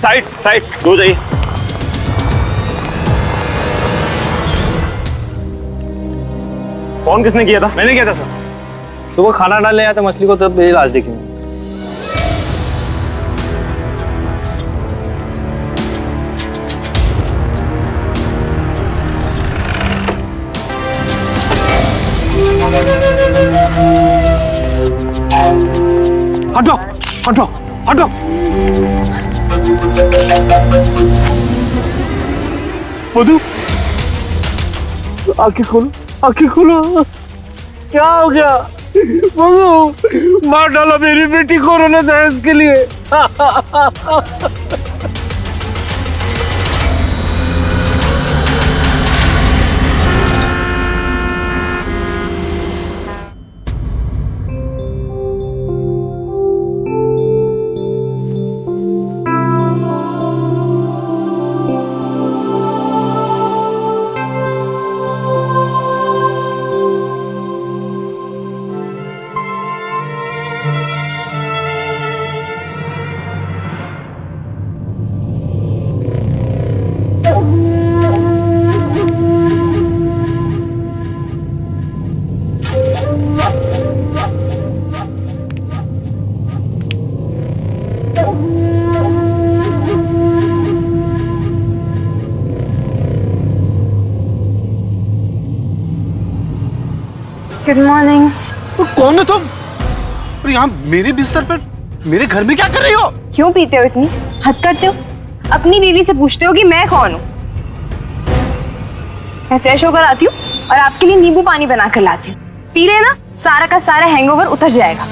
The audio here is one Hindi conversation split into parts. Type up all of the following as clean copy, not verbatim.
साइड साइड दो जाइए। फोन किसने किया था? मैंने किया था सर। सुबह खाना डालने आया था मछली को, तब मेरी लाश देखी मैंने। हटो हटो हटो। मधु आंखें खोलो, आंखें खोलो। क्या हो गया? मधु मार डाला मेरी बेटी कोरोना जांच के लिए। Good morning. कौन हो तुम? और यहाँ मेरे बिस्तर पर मेरे घर में क्या कर रही हो? क्यों पीते हो इतनी? हद करते हो। अपनी बीवी से पूछते हो कि मैं कौन हूँ। मैं फ्रेश होकर आती हूँ और आपके लिए नींबू पानी बना कर लाती हूँ। पी लेना, सारा का सारा हैंगओवर उतर जाएगा।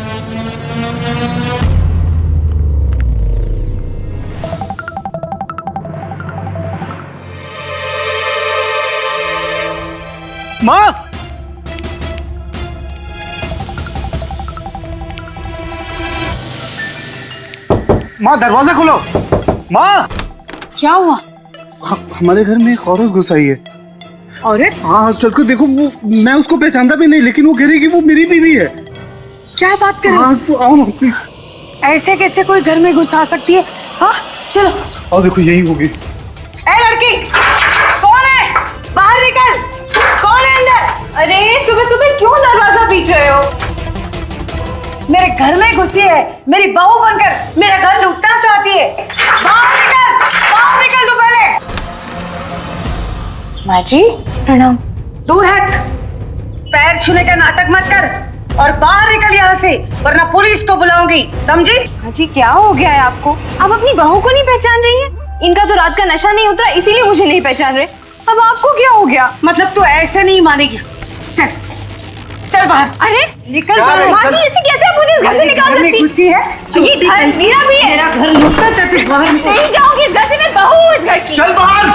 माँ, माँ दरवाजा खोलो। माँ, क्या हुआ? हमारे घर में एक औरत घुस आई है। औरत? हाँ चल के देखो। वो मैं उसको पहचानता भी नहीं, लेकिन वो कह रही कि वो मेरी बीवी है। क्या बात कर रहे हाँ हो? आओ ना। ऐसे कैसे कोई घर में घुस आ सकती है? हाँ चलो। और देखो यही होगी। ए लड़की, कौन है? बाहर निकल। कौन है अंदर? अरे सुबह सुबह क्यों दरवाजा पीट रहे हो? मेरे घर में घुसी है, मेरी बहू बनकर मेरा घर लूटना चाहती है। बाहर निकल तू पहले। माँ जी प्रणाम। दूर हट, पैर छूने का नाटक मत कर और बाहर निकल यहाँ से, वरना पुलिस को बुलाऊंगी, समझी? माँ जी क्या हो गया है आपको? आप अपनी बहू को नहीं पहचान रही है? इनका तो रात का नशा नहीं उतरा, इसीलिए मुझे नहीं पहचान रहे। अब आपको क्या हो गया? मतलब तू ऐसे नहीं मानेगी। चल चल बाहर। अरे निकल। माँ जी ऐसे कैसे आप मुझे इस घर से निकाल घर में सकती? घुसी है। ये घर मेरा भी है। मेरा घर लूटना चाहती है। बाहर निकल। नहीं जाऊंगी इस घर से, मैं बहू हूँ इस घर की। चल बाहर।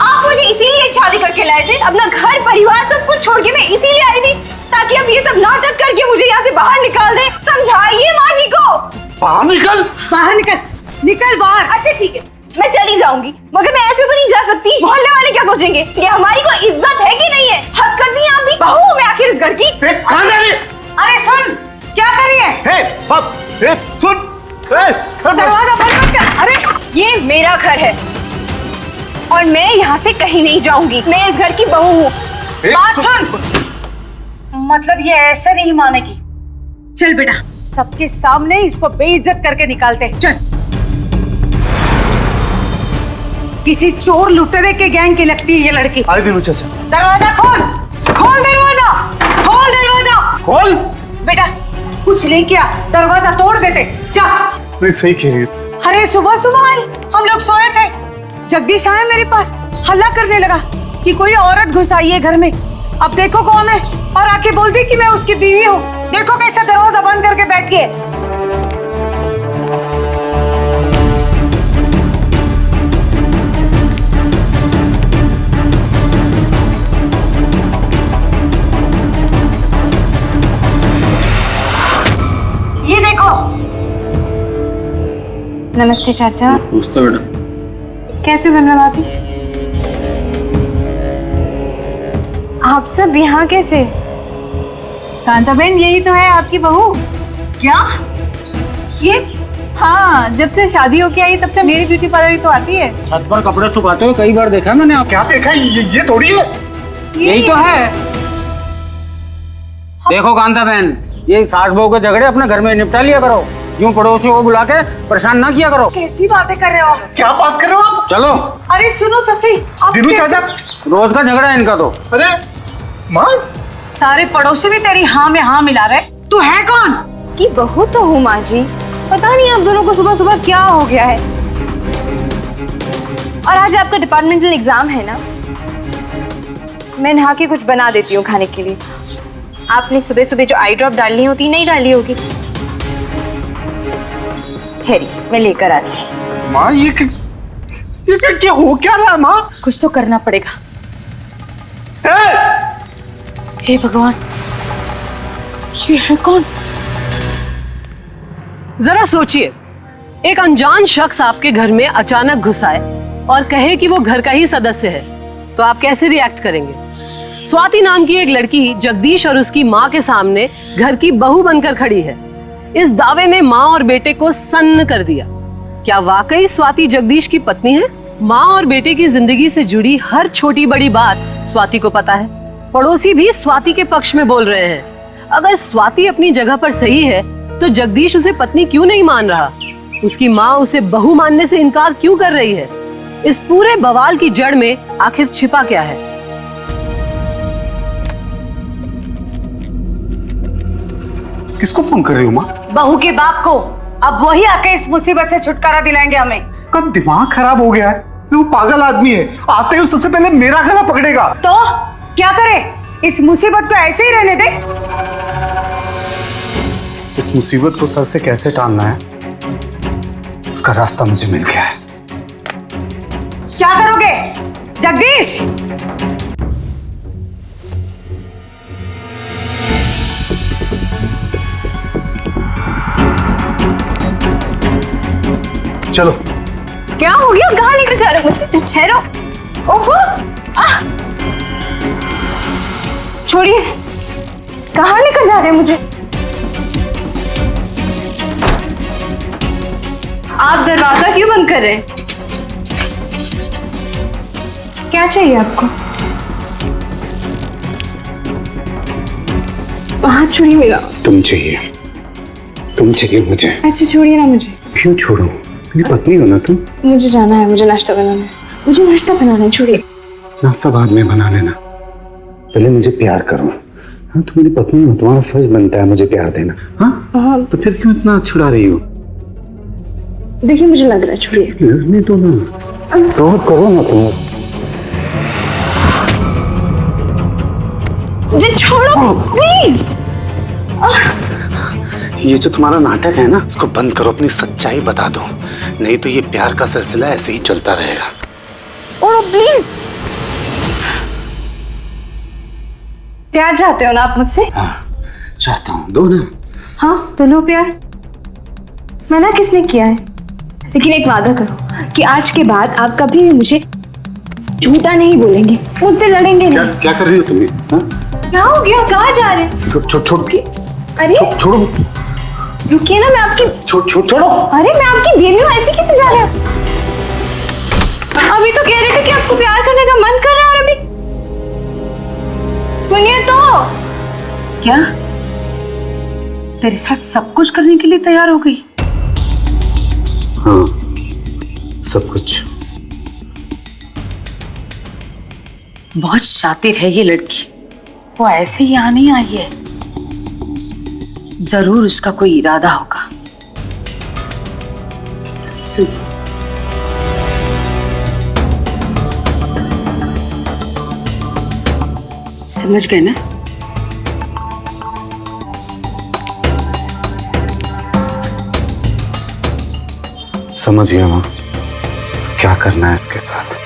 आप मुझे इसीलिए शादी करके लाए थे, अपना घर परिवार सब कुछ छोड़ के मैं इसीलिए आई थी ताकि अब ये सब नाटक करके मुझे यहाँ से बाहर निकाल दे। समझाइए माँ जी को। बाहर निकल। बाहर निकल, निकल बाहर। अच्छा ठीक है, मैं चली जाऊंगी, मगर मैं ऐसे तो नहीं जा सकती। मोहल्ले वाले क्या सोचेंगे कि हमारी कोई इज्जत है कि नहीं है? हद कर दी आप भी। बहू हूँ मैं आखिर इस घर की। कहाँ जा रही है? अरे सुन, क्या कर रही है? सुन। दरवाजा बंद मत कर। अरे ये मेरा घर है और मैं यहाँ से कहीं नहीं जाऊंगी। मैं इस घर की बहू हूँ। बात सुन। मतलब ये ऐसे नहीं मानेगी। चल बेटा, सबके सामने इसको बेइज्जत करके निकालते हैं। चल। किसी चोर लुटेरे के गैंग की लगती है ये लड़की। आए दिनों चाचा। दरवाजा खोल, खोल दरवाजा, खोल दरवाजा। खोल। बेटा कुछ नहीं किया, दरवाजा तोड़ देते। जा। नहीं सही कह रही है। अरे सुबह सुबह आई, हम लोग सोए थे, जगदीश आया मेरे पास, हल्ला करने लगा कि कोई औरत घुस आई है घर में। अब देखो कौन है, और आके बोलती कि मैं उसकी बीवी हूँ। देखो कैसे दरवाजा बंद करके बैठ गए। ये देखो। नमस्ते चाचा। पूछता बेटा। कैसे वंदना भाभी? आप सब यहाँ कैसे? कांताबेन यही तो है आपकी बहू। क्या? हाँ, जब से शादी होके आई तब से मेरी ब्यूटी पार्लर तो आती है। छत पर कपड़े सुखाते हुए कई बार देखा है मैंने आप। क्या देखा है? ये थोड़ी है। यही तो है। देखो कांता बहन, ये सास बहू के झगड़े अपने घर में निपटा लिया करो, यूं पड़ोसियों को बुला के परेशान ना किया करो। कैसी बातें कर रहे हो? क्या बात कर रहे हो आप? चलो। अरे सुनो तो सही, आप दिनू कैसे- चाचा, रोज का झगड़ा है इनका तो। अरे माँ, सारे पड़ोसी भी तेरी हाँ में हाँ मिला रहे। तू है कौन? की बहू तो हूँ माँ जी। पता नहीं आप दोनों को सुबह सुबह क्या हो गया है। और आज आपका डिपार्टमेंटल एग्जाम है ना, मैं नहा के कुछ बना देती हूँ खाने के लिए। आपने सुबह सुबह जो आई ड्रॉप डालनी होती नहीं डाली होगी। ठहरी, मैं लेकर आती हूँ। माँ ये क्या हो क्या रहा है माँ? कुछ तो करना पड़ेगा। ए! हे भगवान, ये है कौन? जरा सोचिए, एक अनजान शख्स आपके घर में अचानक घुस आए और कहे कि वो घर का ही सदस्य है, तो आप कैसे रिएक्ट करेंगे? स्वाति नाम की एक लड़की जगदीश और उसकी माँ के सामने घर की बहू बनकर खड़ी है। इस दावे ने माँ और बेटे को सन्न कर दिया। क्या वाकई स्वाति जगदीश की पत्नी है? माँ और बेटे की जिंदगी से जुड़ी हर छोटी बड़ी बात स्वाति को पता है। पड़ोसी भी स्वाति के पक्ष में बोल रहे हैं। अगर स्वाति अपनी जगह पर सही है तो जगदीश उसे पत्नी क्यों नहीं मान रहा? उसकी माँ उसे बहू मानने से इनकार क्यों कर रही है? इस पूरे बवाल की जड़ में आखिर छिपा क्या है? किसको फोन कर रही हो माँ? बहू के बाप को। अब वही आके इस मुसीबत से छुटकारा दिलाएंगे हमें। का दिमाग खराब हो गया है। वो पागल आदमी है, आते ही सबसे पहले मेरा गला पकड़ेगा। तो क्या करे? इस मुसीबत को ऐसे ही रहने दे? इस मुसीबत को सर से कैसे टालना है, उसका रास्ता मुझे मिल गया है। क्या करोगे जगदीश? चलो। क्या हो गया? कहाँ लेकर जा रहे हो मुझे? ठहरो। ओफो! छोड़िए, कहाँ लेकर जा रहे हैं मुझे? आप दरवाजा क्यों बंद कर रहे हैं? क्या चाहिए आपको? हाथ छोड़िए मेरा। तुम चाहिए मुझे। ऐसे छोड़िए ना मुझे। क्यों छोड़ू? मेरी पत्नी हो ना तुम। मुझे जाना है, मुझे नाश्ता बनाना है। मुझे नाश्ता बनाना है, छोड़िए। नाश्ता बाद में बना लेना, पहले मुझे प्यार करो। हाँ, तुम मेरी पत्नी हो, तुम्हारा फर्ज बनता है मुझे प्यार देना। हाँ? हाँ। तो फिर क्यों इतना छुड़ा रही हो? देखिए मुझे लग रहा है, छोड़िए। लगने दो ना, तो करो ना तुम। मुझे छोड़ो प्लीज। ये जो तुम्हारा नाटक है ना, इसको बंद करो, अपनी सच्चाई बता दो, नहीं तो ये प्यार का सिलसिला ऐसे ही चलता रहेगा। छोड़ो प्लीज। प्यार चाहते हो ना आप मुझसे? हाँ, चाहता हूँ, दो ना। हाँ तो लो प्यार। मना किसने किया है? लेकिन एक वादा करो कि आज के बाद आप कभी भी मुझे झूठा नहीं बोलेंगे, मुझसे लड़ेंगे नहीं। क्या कर रही हो तुम? हाँ? क्या हो गया? कहाँ जा रहे हैं? छोड़ अरे छोड़ो, रुकिए ना, मैं आपकी छोड़ो। अरे मैं आपकी बीवी हूँ, ऐसे कैसे जा रहे हो? अभी तो कह रहे थे कि आपको प्यार करने का मन कर रहा है, और अभी सुनिए तो। क्या तेरे साथ सब कुछ करने के लिए तैयार हो गई? हाँ, सब कुछ। बहुत शातिर है ये लड़की। वो ऐसे ही यहाँ नहीं आई है, जरूर उसका कोई इरादा होगा। सुन, समझ गए ना? समझ गया माँ, क्या करना है इसके साथ।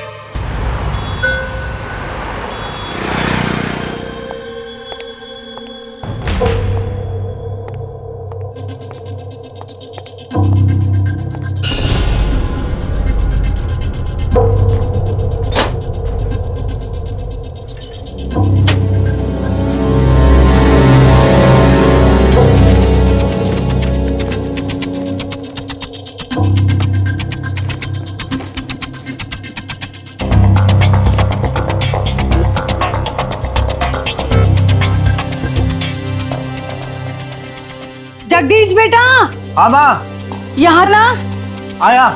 जगदीश बेटा, हाँ माँ, यहाँ ना। आया।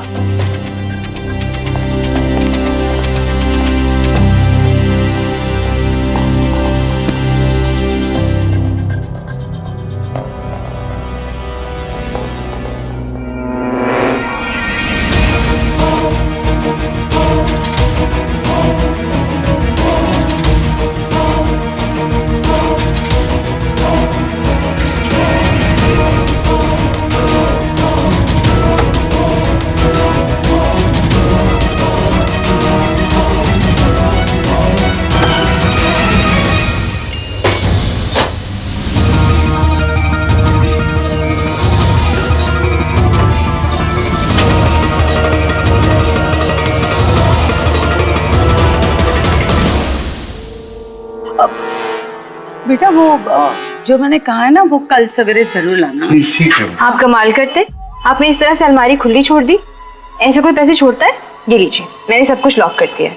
बेटा वो जो मैंने कहा है ना, वो कल सवेरे जरूर लाना। ठीक है। आप कमाल करते, आपने इस तरह से अलमारी खुली छोड़ दी। ऐसे कोई पैसे छोड़ता है? ये लीजिए, मैंने सब कुछ लॉक कर दिया है।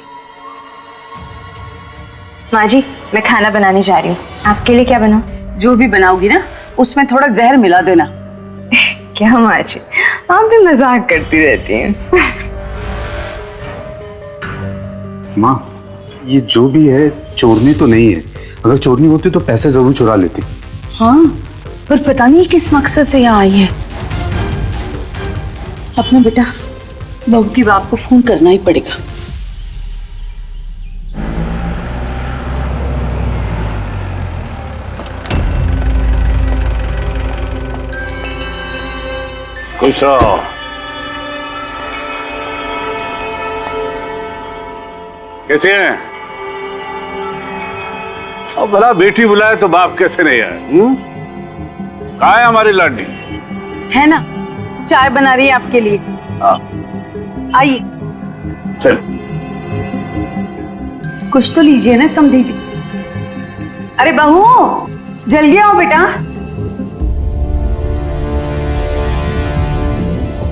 माँ जी, मैं खाना बनाने जा रही हूँ। आपके लिए क्या बनाऊं? जो भी बनाओगी ना, उसमें थोड़ा जहर मिला देना। क्या माँ जी, आप भी मजाक करती रहती हैं। माँ, ये जो भी है चोरनी तो नहीं है। अगर चोरनी होती तो पैसे जरूर चुरा लेती। हाँ, पर पता नहीं किस मकसद से यहाँ आई है। अपने बेटा बहू की बाप को फोन करना ही पड़ेगा। खुश रहो। कैसे हैं? अब भला बेटी बुलाए तो बाप कैसे नहीं आए? कहाँ है हमारी लाडली? है ना, चाय बना रही है आपके लिए। आइए, चल। कुछ तो लीजिए ना समधी जी। अरे बहू, जल्दी आओ बेटा।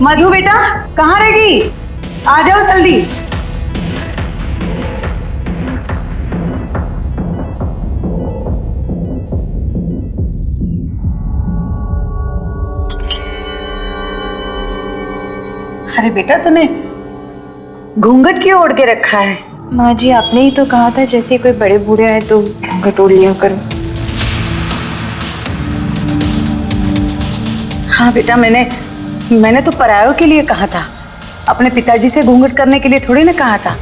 मधु बेटा, कहाँ रहेगी? आ जाओ जल्दी। अरे बेटा, तूने घूंघट क्यों ओढ़ के रखा है? माँ जी, आपने ही तो कहा था जैसे कोई बड़े बूढ़े आए तो घटोड़ लिया करो। हाँ बेटा, मैंने तो परायों के लिए कहा था, अपने पिताजी से घूंघट करने के लिए थोड़ी ना कहा था।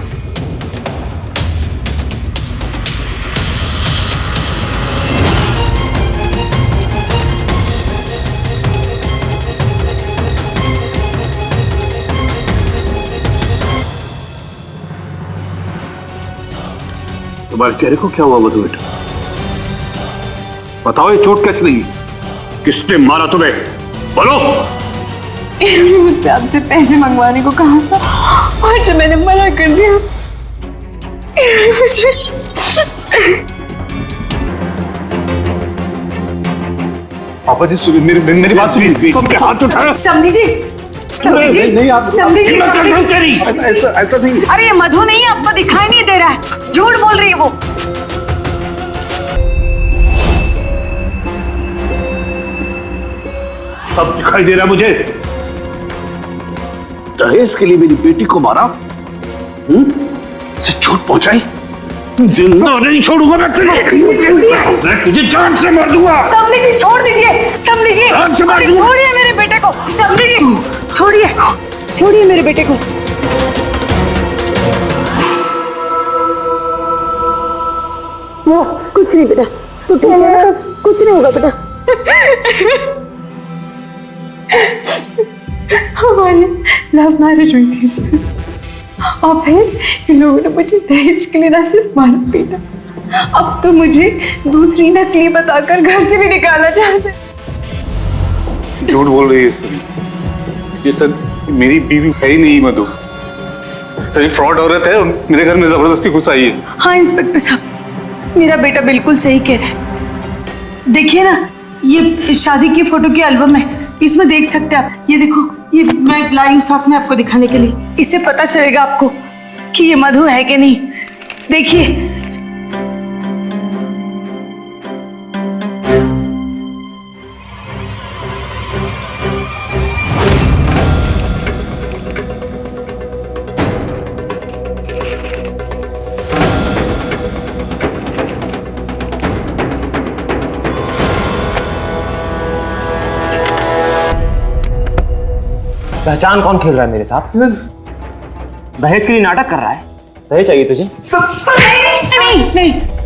तुम्हारे चेहरे को क्या हुआ मधु बेटा? बताओ, ये चोट कैसे लगी? किसने मारा तुम्हें? बोलो। मुझसे आपसे पैसे मंगवाने को कहा था और जो मैंने मना कर दिया। पापा जी सुनिए, मेरी बात सुनिए। तुमने हाथ उठाया? समधी जी, समधी जी, नहीं, आप समधी जी, समधी जी। ऐसा नहीं। अरे ये मधु नहीं, आपको दिखाई नहीं दे रहा है, झूठ बोल रही है वो। सब दिखाई दे रहा है मुझे। दहेज के लिए मेरी बेटी को मारा, इसे चोट पहुंचाई, जिंदा नहीं छोड़ूंगा मैं तुझे। मैं तुझे जान से मार दूंगा। समधी जी छोड़ दीजिए, समधी जी जान से मार दूंगा। छोड़िए मेरे बेटे को, समधी जी छोड़िए, छोड़िए मेरे बेटे को। वो कुछ नहीं बेटा, तू ठीक है? कुछ नहीं होगा बेटा। हमारी लव मैरिज हुई थी सर, और फिर इन लोगों ने मुझे दहेज के लिए ना सिर्फ मारा पीटा, अब तो मुझे दूसरी नकली बताकर घर से भी निकालना चाहते। झूठ बोल रही है सर। ये सर मेरी बीवी है ही नहीं मधु। सर फ्रॉड औरत है और मेरे घर में जबरदस्ती घुस आई है। हाँ इंस्पेक्टर साहब, मेरा बेटा बिल्कुल सही कह रहा है। देखिए ना, ये शादी की फोटो की एल्बम है, इसमें देख सकते हैं आप। ये देखो, ये मैं लाई हूँ साथ में आपको दिखाने के लिए। इससे पता चलेगा आपको कि ये मधु है कि नहीं। देखिए, पहचान कौन खेल रहा है मेरे साथ? दहेज के लिए नाटक कर रहा है। दहेज चाहिए तुझे? नहीं नहीं, नहीं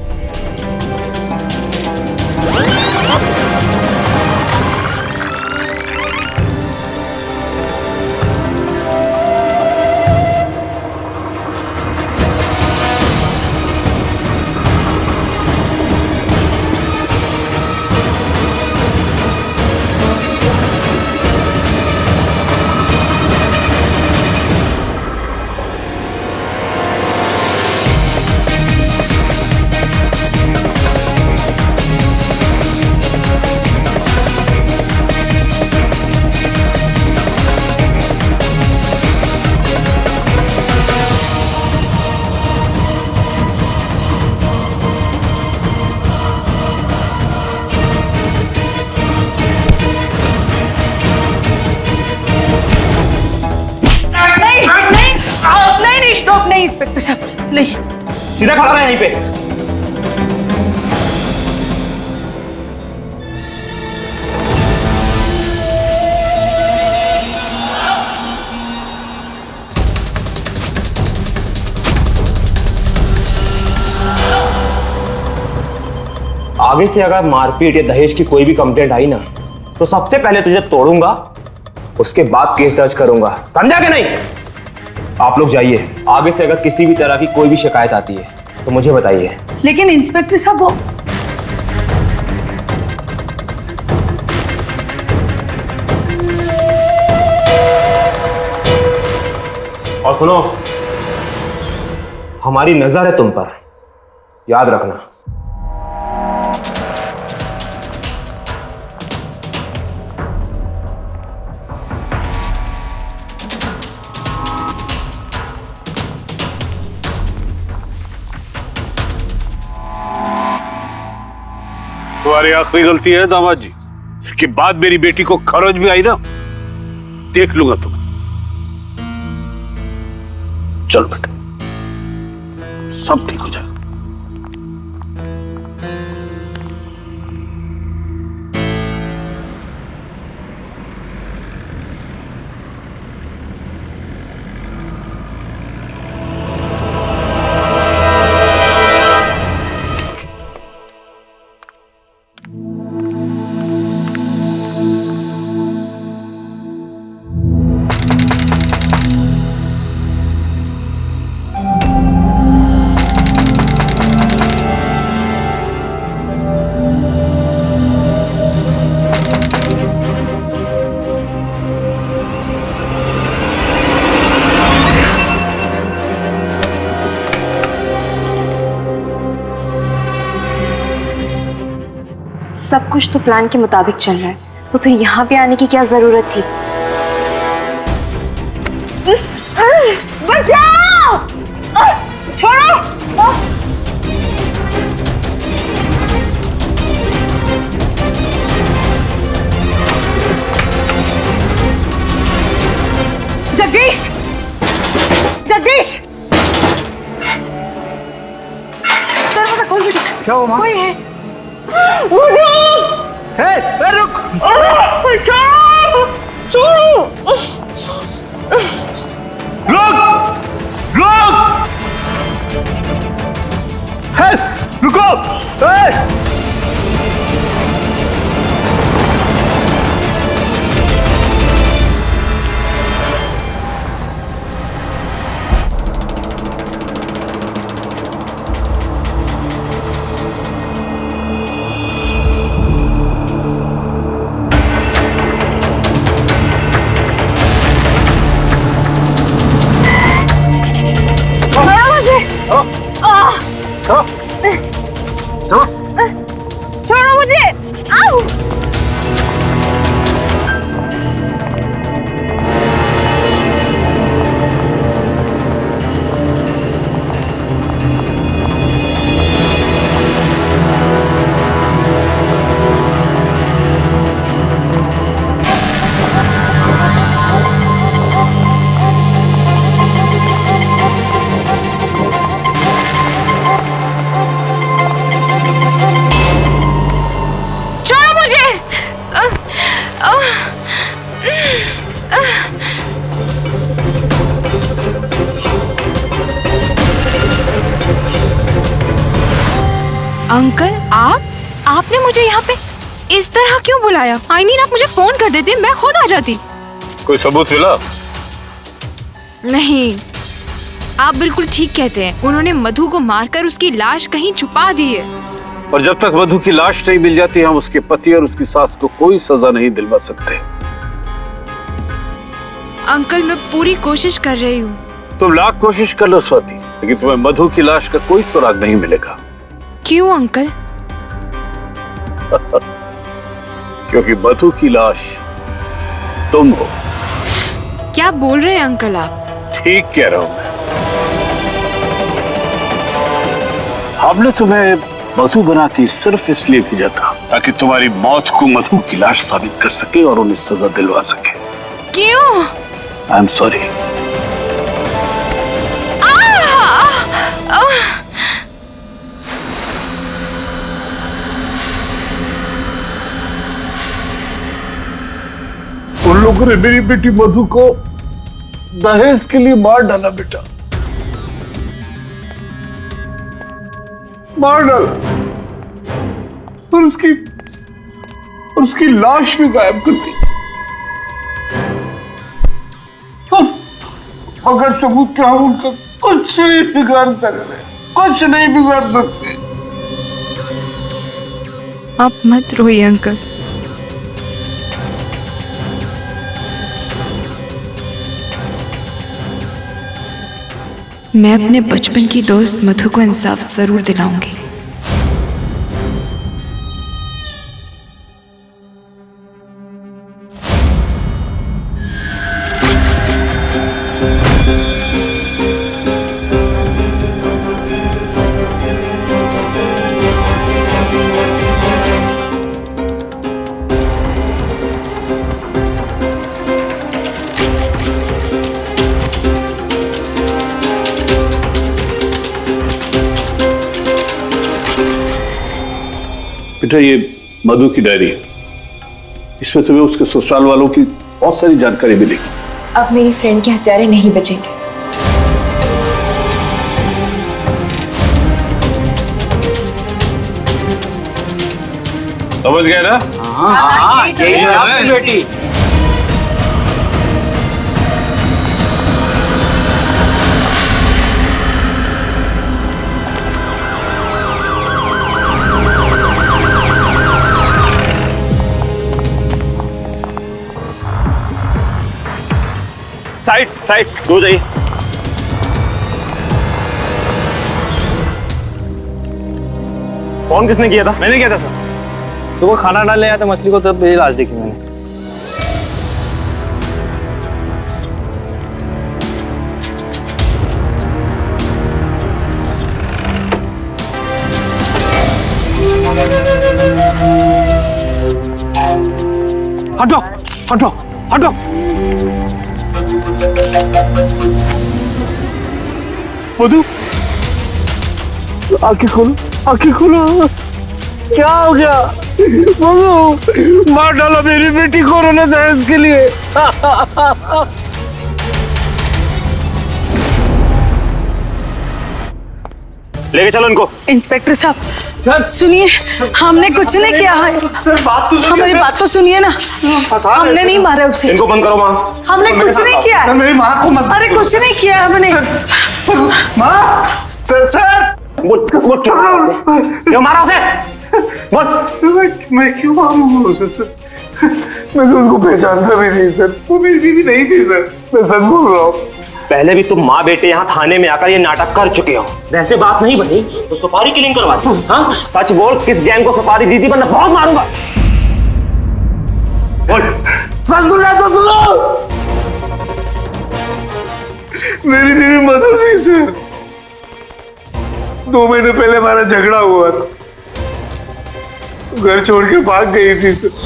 इंस्पेक्टर साहब, नहीं। सीधा खड़ा रहा यहीं पे। आगे से अगर मारपीट या दहेज की कोई भी कंप्लेंट आई ना, तो सबसे पहले तुझे तोड़ूंगा, उसके बाद केस दर्ज करूंगा, समझा कि नहीं? आप लोग जाइए। आगे से अगर किसी भी तरह की कोई भी शिकायत आती है तो मुझे बताइए। लेकिन इंस्पेक्टर साहब वो और सुनो, हमारी नजर है तुम पर, याद रखना। तुम्हारी आखिरी गलती है दामाद जी। इसके बाद मेरी बेटी को खरोच भी आई ना, देख लूंगा तुम। चलो बेटा, सब ठीक हो जाएगा। सब कुछ तो प्लान के मुताबिक चल रहा है, तो फिर यहाँ पे आने की क्या जरूरत थी? बचाओ! छोड़ो! जगदीश! जगदीश! दरवाजा खोल बेटी। क्या हुआ माँ? कोई है। रुक! रुको! छोड़ो मुझे! आओ! अंकल आपने मुझे यहाँ पे इस तरह क्यों बुलाया? आई मीन आप मुझे फोन कर देते, मैं खुद आ जाती। कोई सबूत मिला? नहीं, आप बिल्कुल ठीक कहते हैं। उन्होंने मधु को मारकर उसकी लाश कहीं छुपा दी है। और जब तक मधु की लाश नहीं मिल जाती हम उसके पति और उसकी सास को कोई सजा नहीं दिलवा सकते। अंकल मैं पूरी कोशिश कर रही हूँ। तुम लाख कोशिश कर लो स्वाति, लेकिन तुम्हें मधु की लाश का कोई सुराग नहीं मिलेगा। क्यों अंकल? क्योंकि मधु की लाश तुम हो। क्या बोल रहे हैं अंकल आप? ठीक कह रहा हूं मैं। हमने तुम्हें मधु बना के सिर्फ इसलिए भेजा था ताकि तुम्हारी मौत को मधु की लाश साबित कर सके और उन्हें सजा दिलवा सके। क्यों? I am sorry. उन लोगों ने मेरी बेटी मधु को दहेज के लिए मार डाला बेटा, मार डाला और उसकी लाश भी गायब कर दी। अगर सबूत क्या हम उनका कुछ नहीं बिगाड़ सकते, कुछ नहीं बिगाड़ सकते। आप मत रोइए अंकल। मैं अपने बचपन की दोस्त मधु को इंसाफ जरूर दिलाऊंगी। बेटा ये मधु की डायरी है, इसमें तुम्हें उसके ससुराल वालों की बहुत सारी जानकारी मिलेगी। अब मेरी फ्रेंड के हत्यारे नहीं बचेंगे। समझ गए ना? हाँ, यही है आपकी बेटी। साइड साइड दो जाइए। फोन किसने किया था? मैंने किया था सर। सुबह खाना डालने आया था मछली को, तब मेरी लाश देखी मैंने। हटो हटो हटो। मधु आंखें खोलो, आंखें खोलो। क्या हो गया? मधु मार डाला मेरी बेटी को उन्होंने दहेज के लिए। लेके चलो इनको। इंस्पेक्टर साहब सर सुनिए, हमने कुछ नहीं किया है सर। बात तो हमारी बात तो सुनिए ना, हमने नहीं मारा उसे। इनको बंद करो माँ। हमने कुछ नहीं किया है। मेरी माँ को मत। अरे कुछ नहीं किया हमने। सर माँ, सर बोल क्यों मारा उसे? बोल। मैं क्यों मारूंगा उसे सर? मैं तो उसको पहचानता भी नहीं सर, वो मेरी बीवी नहीं थी सर, मैं सच बोल रहा हूँ। पहले भी तुम माँ बेटे यहाँ थाने में आकर ये नाटक कर चुके हो। वैसे बात नहीं बनी तो सुपारी किलिंग करवा दी। हाँ? सच बोल, किस गैंग को सुपारी दी थी, वरना बहुत मारूंगा। बोल। सच सुना तो सुनो। मेरी बीवी मधु थी सर। 2 महीने पहले हमारा झगड़ा हुआ था, घर छोड़ के भाग गई थी सर।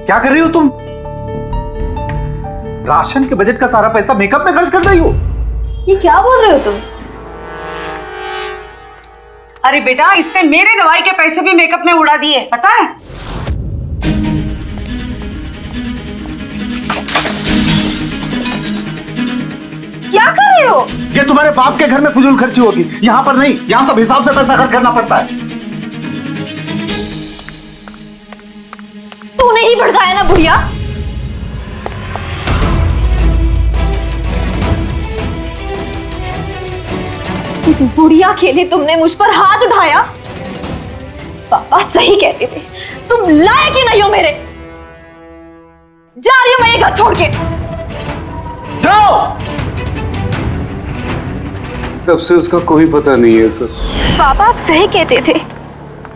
क्या कर रही हो तुम? राशन के बजट का सारा पैसा मेकअप में खर्च कर रही हो। ये क्या बोल रहे हो तुम? अरे बेटा, इसने मेरे दवाई के पैसे भी मेकअप में उड़ा दिए, पता है? ये तुम्हारे बाप के घर में फजूल खर्ची होगी, यहाँ पर नहीं। यहाँ सब हिसाब से पैसा खर्च करना पड़ता है। तूने ही भड़काया ना बुढ़िया। इस बुढ़िया के लिए तुमने मुझ पर हाथ उठाया। पापा सही कहते थे, तुम लायक ही नहीं हो मेरे। जा रही हूं मैं ये घर छोड़ के। जाओ। तब से उसका कोई पता नहीं है सर। पापा आप सही कहते थे,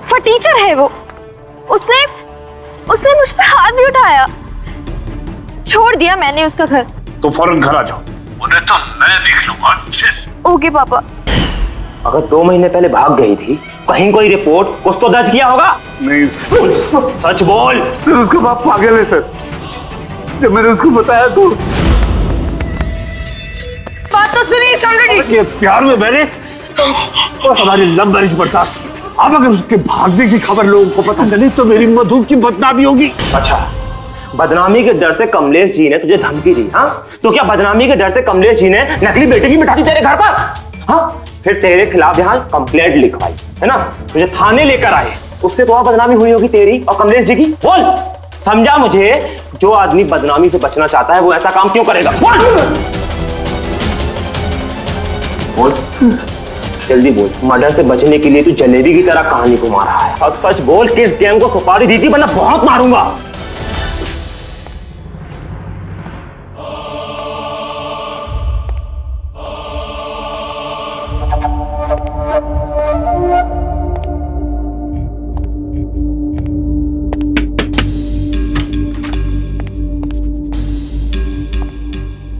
फटीचर है वो। उसने मुझ पर हाथ भी उठाया। छोड़ दिया मैंने उसका घर। तो फौरन घर आ जाओ, उन्हें तो मैं देख लूंगा अच्छे से। ओके पापा। अगर 2 महीने पहले भाग गई थी, कहीं कोई रिपोर्ट कुछ तो दर्ज किया होगा? नहीं सर। सच बोल। सर उसका बाप पागल है सर। जब मैंने उसको बताया तो बात तो सुनिए संजय जी। ये प्यार में मैंने और हमारी लव मैरिज बर्दाश्त। अब अगर उसके भागने की खबर लोगों को पता चली तो मेरी मधु की बदनामी होगी। अच्छा, बदनामी के डर से कमलेश जी ने तुझे धमकी दी? हाँ, तो क्या बदनामी के डर से कमलेश जी ने नकली बेटे की मिठा दी तेरे घर पर? हाँ, फिर तेरे खिलाफ यहाँ कंप्लेंट लिखवाई है ना, तुझे थाने लेकर आए। उससे तो और बदनामी हुई होगी तेरी और कमलेश जी की। बोल, समझा मुझे। जो आदमी बदनामी से बचना चाहता है वो ऐसा काम क्यों करेगा? बोल, जल्दी बोल। मर्डर से बचने के लिए तू जलेबी की तरह कहानी घुमा रहा है। और सच बोल, किस गैंग को सुपारी दी थी, वरना बहुत मारूंगा।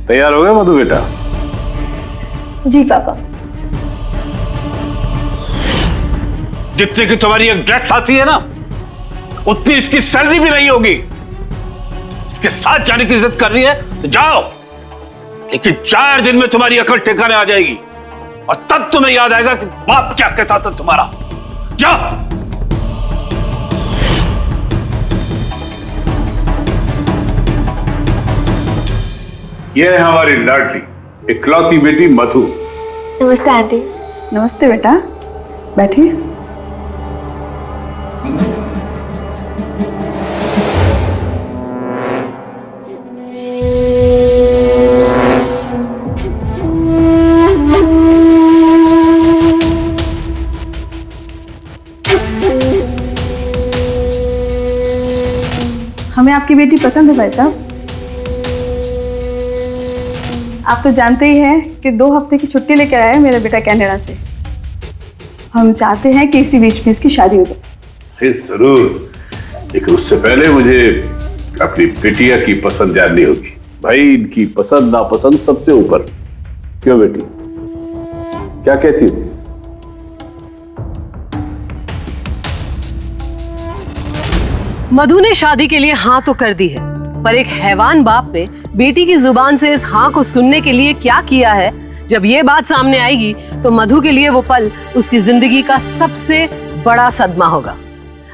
तैयार हो गए मधु बेटा? जी पापा। जितने की तुम्हारी एक ड्रेस आती है ना, उतनी इसकी सैलरी भी नहीं होगी। इसके साथ जाने की इज्जत कर रही है तो जाओ, लेकिन 4 दिन में तुम्हारी अकल ठिकाने आ जाएगी और तब तुम्हें याद आएगा कि बाप क्या कहता था तुम्हारा। जाओ। यह है हमारी लाडली इकलौती बेटी मधु। नमस्ते आंटी। नमस्ते बेटा, बैठिए। हमें आपकी बेटी पसंद है भाई साहब। आप तो जानते ही हैं कि 2 हफ्ते की छुट्टी लेकर आया है मेरा बेटा कनाडा से। हम चाहते हैं कि इसी बीच में इसकी शादी हो जाए। जरूर, लेकिन उससे पहले मुझे अपनी बेटिया की पसंद जाननी होगी। भाई, इनकी पसंद नापसंद सबसे ऊपर। क्यों बेटी, क्या कहती हो? मधु ने शादी के लिए हाँ तो कर दी है, पर एक हैवान बाप ने बेटी की जुबान से इस हाँ को सुनने के लिए क्या किया है, जब ये बात सामने आएगी तो मधु के लिए वो पल उसकी जिंदगी का सबसे बड़ा सदमा होगा।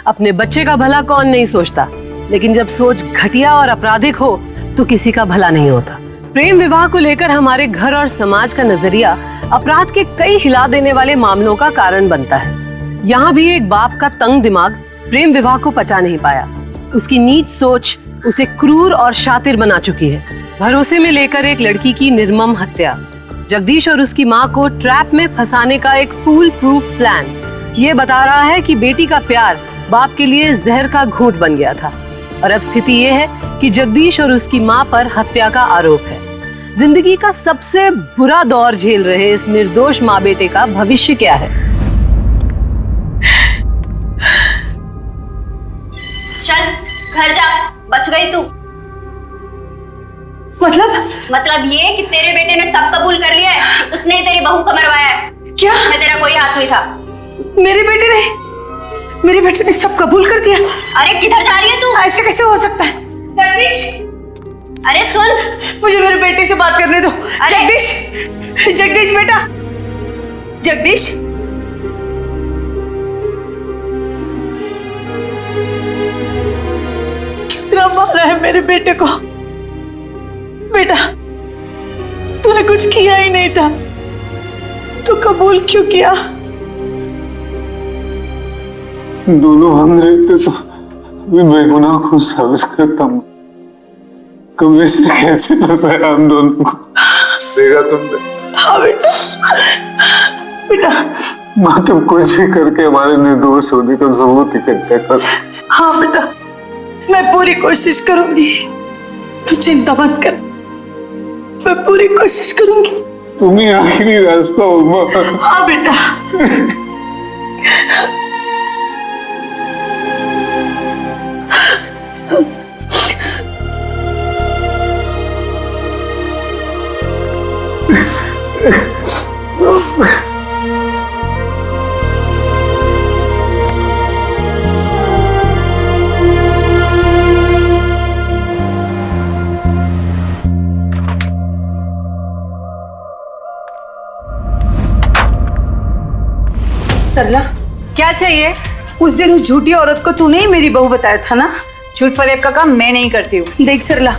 अपने बच्चे का भला कौन नहीं सोचता, लेकिन जब सोच घटिया और आपराधिक हो तो किसी का भला नहीं होता। प्रेम विवाह को लेकर हमारे घर और समाज का नजरिया अपराध के कई हिला देने वाले मामलों का कारण बनता है। यहाँ भी एक बाप का तंग दिमाग प्रेम विवाह को पचा नहीं पाया। उसकी नीच सोच उसे क्रूर और शातिर बना चुकी है। भरोसे में लेकर एक लड़की की निर्मम हत्या, जगदीश और उसकी मां को ट्रैप में फंसाने का एक फूल प्रूफ प्लान, ये बता रहा है कि बेटी का प्यार बाप के लिए जहर का घूंट बन गया था। और अब स्थिति ये है कि जगदीश और उसकी मां पर हत्या का आरोप है। जिंदगी का सबसे बुरा दौर झेल रहे इस निर्दोष माँ बेटे का भविष्य क्या है? चल घर जा, बच गई तू। मतलब ये कि तेरे बेटे ने सब कबूल कर लिया है, उसने ही तेरी बहू को मरवाया है। क्या? मैं तेरा कोई हाथ नहीं था। मेरे बेटे ने सब कबूल कर दिया? अरे किधर जा रही है तू? ऐसे कैसे हो सकता है? जगदीश, अरे सुन, मुझे मेरे बेटे से बात करने दो। जगदीश, जगदीश बेटा, जगदीश। कितना मारा है मेरे बेटे को। बेटा, तूने कुछ किया ही नहीं था, तो कबूल क्यों किया? दोनों हम रहते तो मैं बेगुनाह को साबित करता हूँ। कमरे से कैसे फंसाया हम दोनों को, देखा तुमने? हाँ बेटा, बेटा। माँ तुम कुछ भी करके हमारे निर्दोष होने का सबूत इकट्ठा कर। हाँ बेटा, मैं पूरी कोशिश करूंगी, तू चिंता मत कर, मैं पूरी कोशिश करूंगी। तुम ही आखिरी रास्ता हो माँ। हाँ बेटा। सरला, क्या चाहिए? उस दिन उस झूठी औरत को तूने ही मेरी बहू बताया था ना? झूठ फरेब का काम मैं नहीं करती हूँ। देख सरला,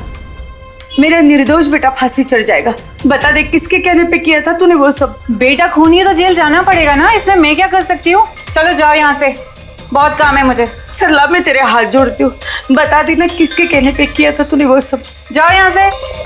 मेरा निर्दोष बेटा फांसी चढ़ जाएगा। बता दे किसके कहने पे किया था तूने वो सब? बेटा खूनी है तो जेल जाना पड़ेगा ना, इसमें मैं क्या कर सकती हूँ? चलो जाओ यहाँ से, बहुत काम है मुझे। सरला मैं तेरे हाथ जोड़ती हूँ, बता देना किसके कहने पे किया था तूने वो सब। जाओ यहाँ से।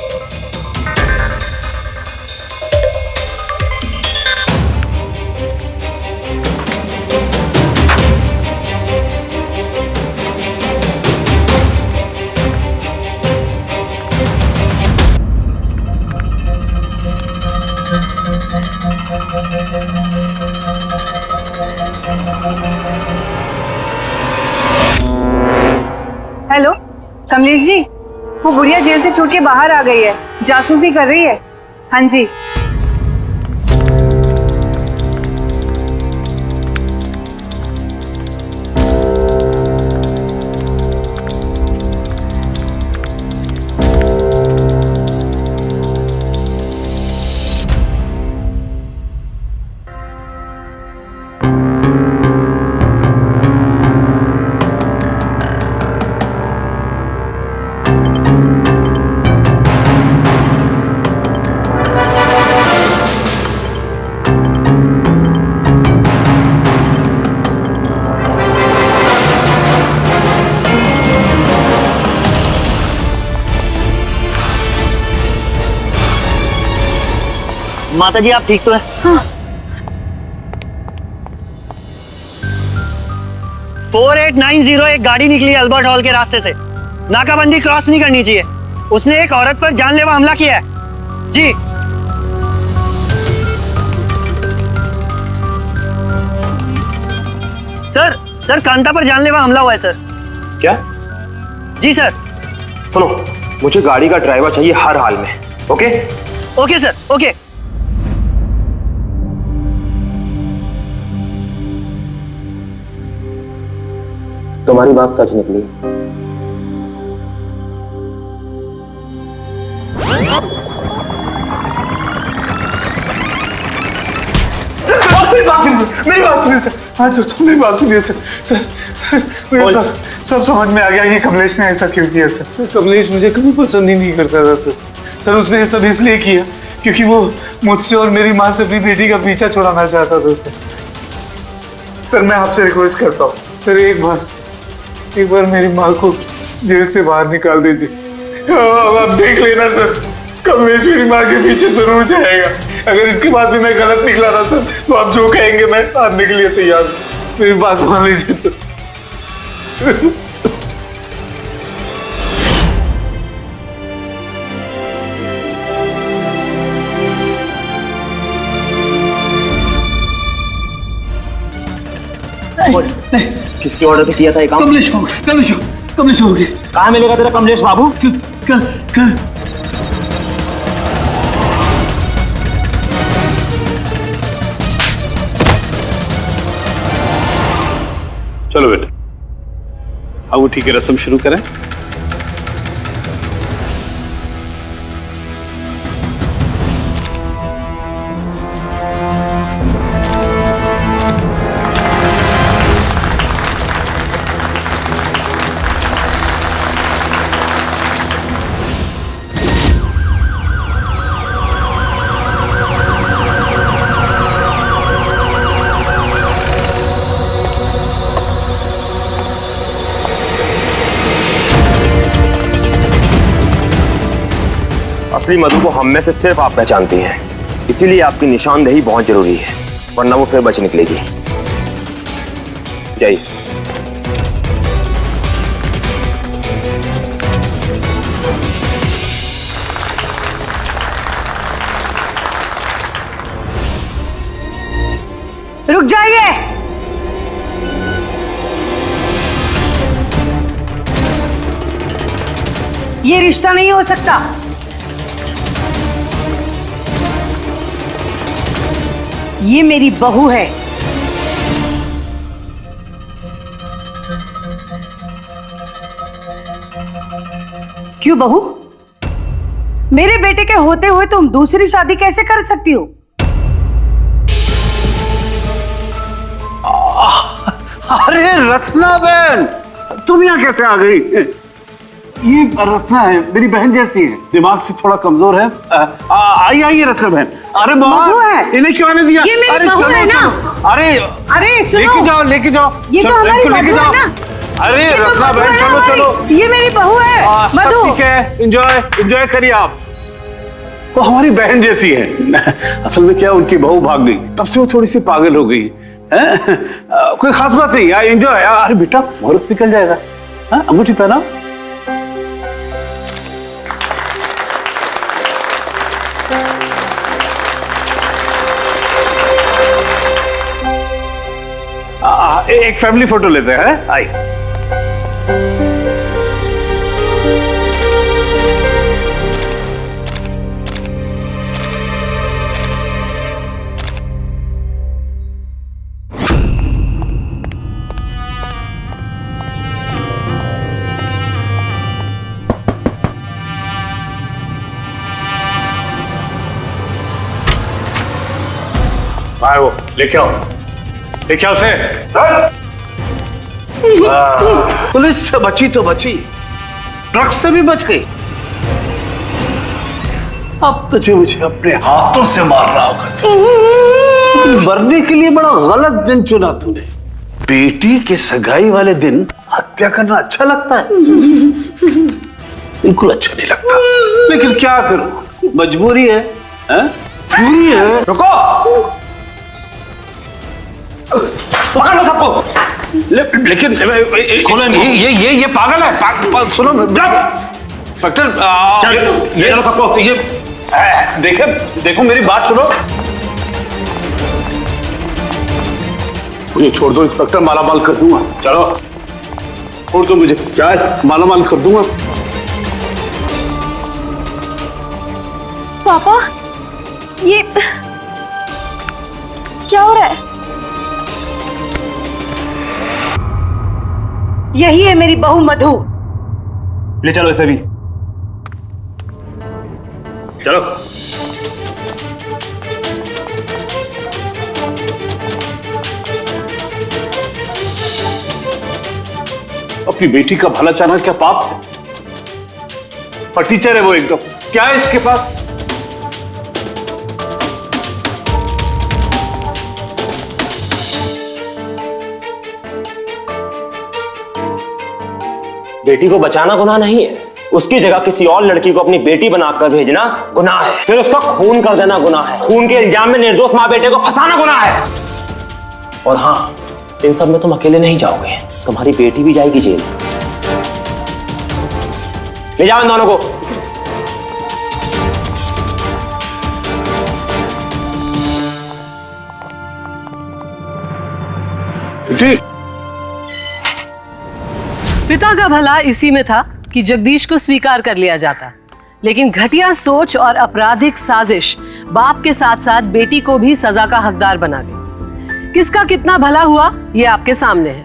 हेलो कमलेश जी, वो गुड़िया जेल से छूट के बाहर आ गई है, जासूसी कर रही है। हाँ जी। माता जी आप ठीक तो है? हाँ। 4890 एक गाड़ी निकली अल्बर्ट हॉल के रास्ते से, नाकाबंदी क्रॉस नहीं करनी चाहिए। उसने एक औरत पर जानलेवा हमला किया है। जी सर कांता पर जानलेवा हमला हुआ है सर। क्या? जी सर। सुनो, मुझे गाड़ी का ड्राइवर चाहिए हर हाल में। Okay okay sir, okay. तुम्हारी बात सच निकली। मेरी बात सुनिए सर। हाँ जो मेरी बात सुनिए सर। सर मुझे सब समझ में आ गया कि कमलेश ने ऐसा क्यों किया सर। कमलेश मुझे कभी पसंद ही नहीं करता था सर। उसने ये सब इसलिए किया क्योंकि वो मुझसे और मेरी माँ से अपनी बेटी का पीछा छुड़ाना चाहता था सर। मैं आपसे रिक्वेस्ट करता हूँ सर, एक बार मेरी माँ को जेल से बाहर निकाल दीजिए। आप देख लेना सर, कमलेश मेरी माँ के पीछे जरूर जाएगा। अगर इसके बाद भी मैं गलत निकला ना सर, तो आप जो कहेंगे मैं मानने के लिए तैयार हूँ। मेरी बात मान लीजिए सर। किसके ऑर्डर पे किया था ये काम? कमलेश हो गया। कहाँ मिलेगा तेरा कमलेश बाबू? कल चलो बेटा, अंगूठी की रस्म शुरू करें। असली मधु को हम में से सिर्फ आप पहचानती हैं, इसीलिए आपकी निशानदेही बहुत जरूरी है, वरना वो फिर बच निकलेगी। जाइए। रुक जाइए। ये रिश्ता नहीं हो सकता। ये मेरी बहू है। क्यों बहू? मेरे बेटे के होते हुए तुम दूसरी शादी कैसे कर सकती हो? अरे रत्ना बहन, तुम यहाँ कैसे आ गई? ये रत्ना है, मेरी बहन जैसी है, दिमाग से थोड़ा कमजोर है। आइए आइए रत्ना बहन। अरे बहू है। इन्हें क्यों आने दिया? ये मेरी बहू है ना? अरे सुनो। लेके जाओ। ये तो हमारी लेके बहू जाओ। है ना? अरे ये तो रत्ना बहू बहन, है ना चलो हमारी। चलो। ये मेरी बहू है मधु। ठीक है, एंजॉय करिए आप। वो हमारी बहन जैसी है। असल में क्या, उनकी बहू भाग गई, तब से वो थोड़ी सी पागल हो गई है। कोई खास बात नहीं यार, एंजॉय। अरे बेटा मुहूर्त निकल जाएगा। अंगूठी पहना। एक फैमिली फोटो लेते हैं। आई। वो लेके आओ उसे। पुलिस से बची तो बची, ट्रक से भी बच गई। अब तुझे मुझे अपने हाथों से मार रहा होगा। मरने के लिए बड़ा गलत दिन चुना तूने। बेटी के सगाई वाले दिन हत्या करना अच्छा लगता है? बिल्कुल अच्छा नहीं लगता, लेकिन क्या करूं, मजबूरी है। पूरी है। रुको, पकड़ लो सबको। लेकिन ये पागल है। सुनो इंस्पेक्टर, ले चलो सबको। ये देखो मेरी बात सुनो। मुझे छोड़ दो इंस्पेक्टर, मालामाल कर दूंगा। चलो छोड़ दो मुझे, क्या मालामाल कर दूंगा। पापा, ये क्या हो रहा है? यही है मेरी बहू मधु। ले चलो इसे भी। चलो। अपनी बेटी का भला चाहना क्या पाप है? और टीचर है वो एकदम। क्या है इसके पास? बेटी को बचाना गुनाह नहीं है, उसकी जगह किसी और लड़की को अपनी बेटी बनाकर भेजना गुनाह है। फिर उसका खून कर देना गुनाह है। खून के इल्जाम में निर्दोष माँ बेटे को फंसाना गुनाह है। और हाँ, इन सब में तुम अकेले नहीं जाओगे, तुम्हारी बेटी भी जाएगी जेल। ले जाओ इन दोनों को। पिता का भला इसी में था कि जगदीश को स्वीकार कर लिया जाता, लेकिन घटिया सोच और आपराधिक साजिश बाप के साथ साथ बेटी को भी सजा का हकदार बना गई। किसका कितना भला हुआ ये आपके सामने है।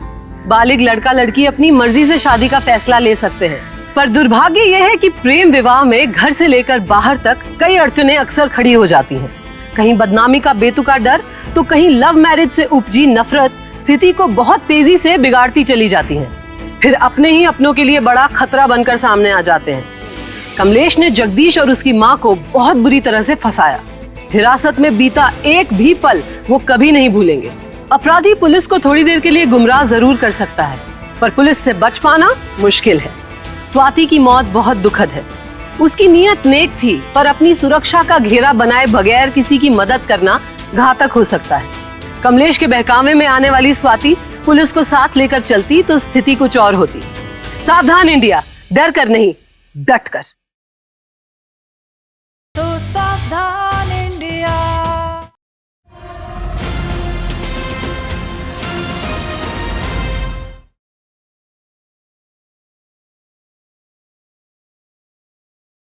बालिग लड़का लड़की अपनी मर्जी से शादी का फैसला ले सकते हैं, पर दुर्भाग्य यह है कि प्रेम विवाह में घर से लेकर बाहर तक कई अड़चनें अक्सर खड़ी हो जाती हैं। कहीं बदनामी का बेतुका डर, तो कहीं लव मैरिज से उपजी नफरत स्थिति को बहुत तेजी से बिगाड़ती चली जाती है। फिर अपने ही अपनों के लिए बड़ा खतरा बनकर सामने आ जाते हैं। कमलेश ने जगदीश और उसकी माँ को बहुत बुरी तरह से फंसाया। हिरासत में बीता एक भी पल वो कभी नहीं भूलेंगे। अपराधी पुलिस को थोड़ी देर के लिए गुमराह जरूर कर सकता है, पर पुलिस से बच पाना मुश्किल है। स्वाति की मौत बहुत दुखद है। उसकी नीयत नेक थी, पर अपनी सुरक्षा का घेरा बनाए बगैर किसी की मदद करना घातक हो सकता है। कमलेश के बहकावे में आने वाली स्वाति पुलिस को साथ लेकर चलती तो स्थिति कुछ और होती। सावधान इंडिया, डर कर नहीं, डट कर। तो सावधान।